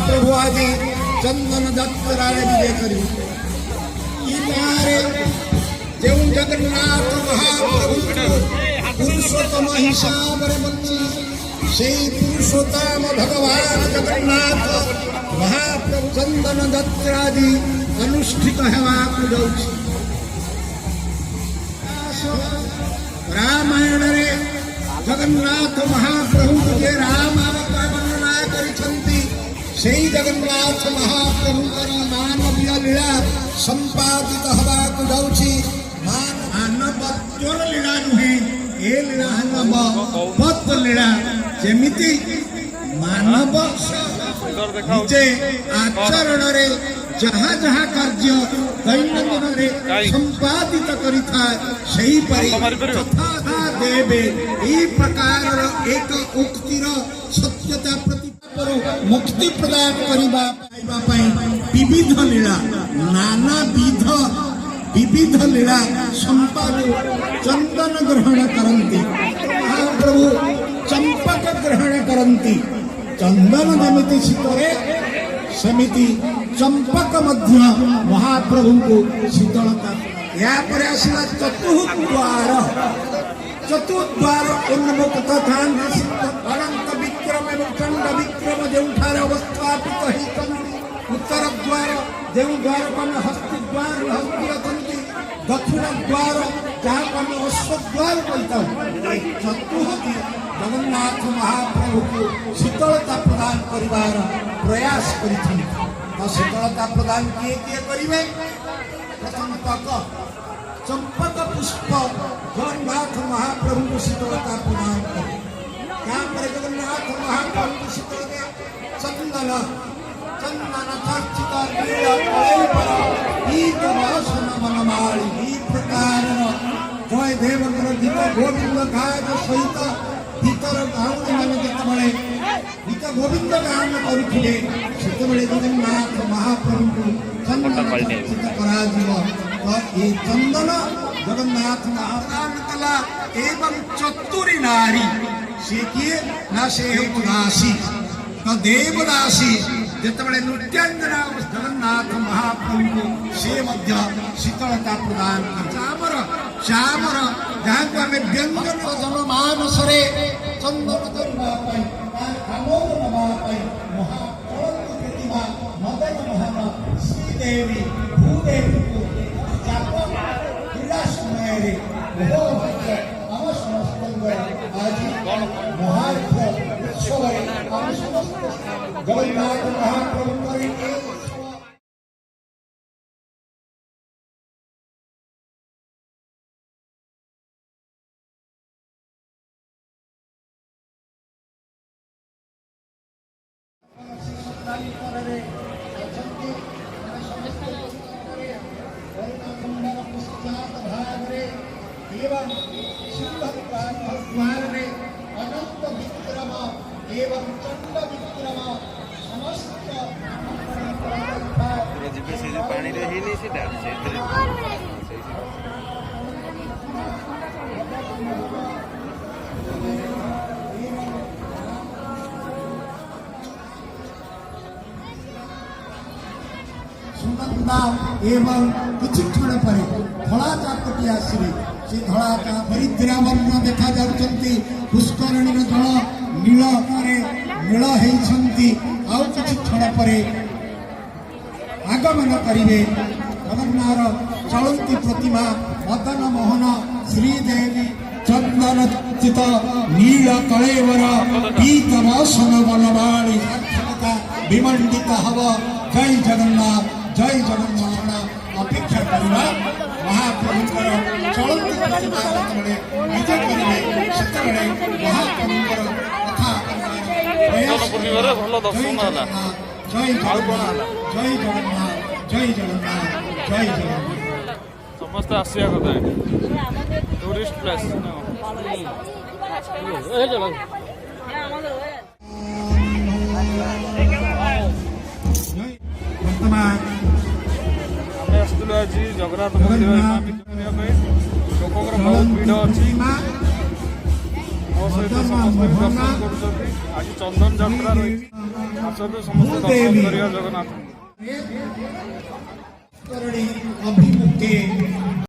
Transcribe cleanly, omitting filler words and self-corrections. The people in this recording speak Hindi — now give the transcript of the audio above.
महाप्रभु आदि चंदन यात्रा विजय करी जो जगन्नाथ महाप्रभु पुरुषोत्तम हिसाब से पुरुषोत्तम भगवान जगन्नाथ महाप्रभु चंदन यात्रादि अनुष्ठित होगाकू जाउछि। रामायण रे जगन्नाथ महाप्रभु जे राम अवतार वर्णना करिसंती सेई जगन्नाथ महाप्रभु करी मानवीय लीला संपादित होगाकू जाउछि। मानव लीला नुहे ए लीला हम पद लीला जेमिति मानव निजे आचरण रे जहाँ जहाँ कार्य दैनंदिन रे संपादित करिथा सेही परि तथा देवे ई प्रकार एक उक्तिर सत्यता प्रति मुक्ति प्रदान करिबा पाइबा पई विविध लीला नाना विविध लीला संपादक चंदन ग्रहण करंती महाप्रभु चंपक ग्रहण करंती। चंदन जमिति शीतले समिति चंपक मध्य महाप्रभु को शीतलता। यहाँ पर आसला चतुर्द्वार उन्मुक्त अनंत विक्रम एवं चंड विक्रम जो अवस्थापित होती। उत्तर द्वार जो द्वार को हस्ती द्वार हस्ती अछंती। दक्षिण द्वार जहाँ को अश्वद्वार कहता चतुर्थी जगन्नाथ महाप्रभु को शीतलता प्रदान करिवार प्रयास करिथिन। शीतलता प्रदान किए किए करिवे प्रथम तक चंपक पुष्प जगन्नाथ महाप्रभु को शीतलता प्रदान करे। यहाँ पर जगन्नाथ महाप्रभु को शीतलता चंदन चर्चित प्रकार जय देव गीत गोविंद गायक सहित गीतर गाउन मान जिते गीत गोविंद गान करुले से जगन्नाथ महाप्रभु को चंदन चर्चित कर चंदन जगन्नाथ महादान कला एवं चतुरी नारी से किए ना से दासी तो देवदासी जिते नृत्यांगना जगन्नाथ महाप्रभु को से शीतलता प्रदान चामर चामर जहाँ को आम व्यंजन जनमानस चंदन करने प्रतिमा मदन मोहन श्रीदेवी भूदेवी को क्रीड़ा समय आम समस्त आज महार्घ उत्सव आम समस्त जगन्नाथ महाप्रभु अनंत विक्रम एवं चंड विक्रम समस्त पानी रे ही नहीं सुगंधा एवं किसी क्षण पर धला चापटी आसवे से धला परिद्रावर्ण देखा जाउछंती। पुष्करणी जल नील नील होती आउ किसी क्षण पर आगमन करिवे जगन्नाथ चलती प्रतिमा मदन मोहन श्रीदेवी चंदन चित नील कलेवर पीत वसन बनवाणी विमंडित हव। जय जगन्नाथ जय जगन्नाथ अपेक्षा करवा महाप्रभु चलती प्रतिमा निजे करेंगे महाप्रभु कथा जय जगन्नाथ जय जगन्नाथ जय जगन्नाथ जय जगन्नाथ समस्त आसिया कथा टूरिस्ट प्लेस वर्तमान आज जगन्नाथ मंदिर लोक बहुत भिड़ अच्छी ସହିତ ସମସ୍ତେ ଦର୍ଶନ କରୁଛନ୍ତି। ଆଜି ଚନ୍ଦନ ଯାତ୍ରା ରହିଛି। ଆସନ୍ତୁ ସମସ୍ତେ ଦର୍ଶନ କରିବା ଜଗନ୍ନାଥ। ଅଭିମୁଖେ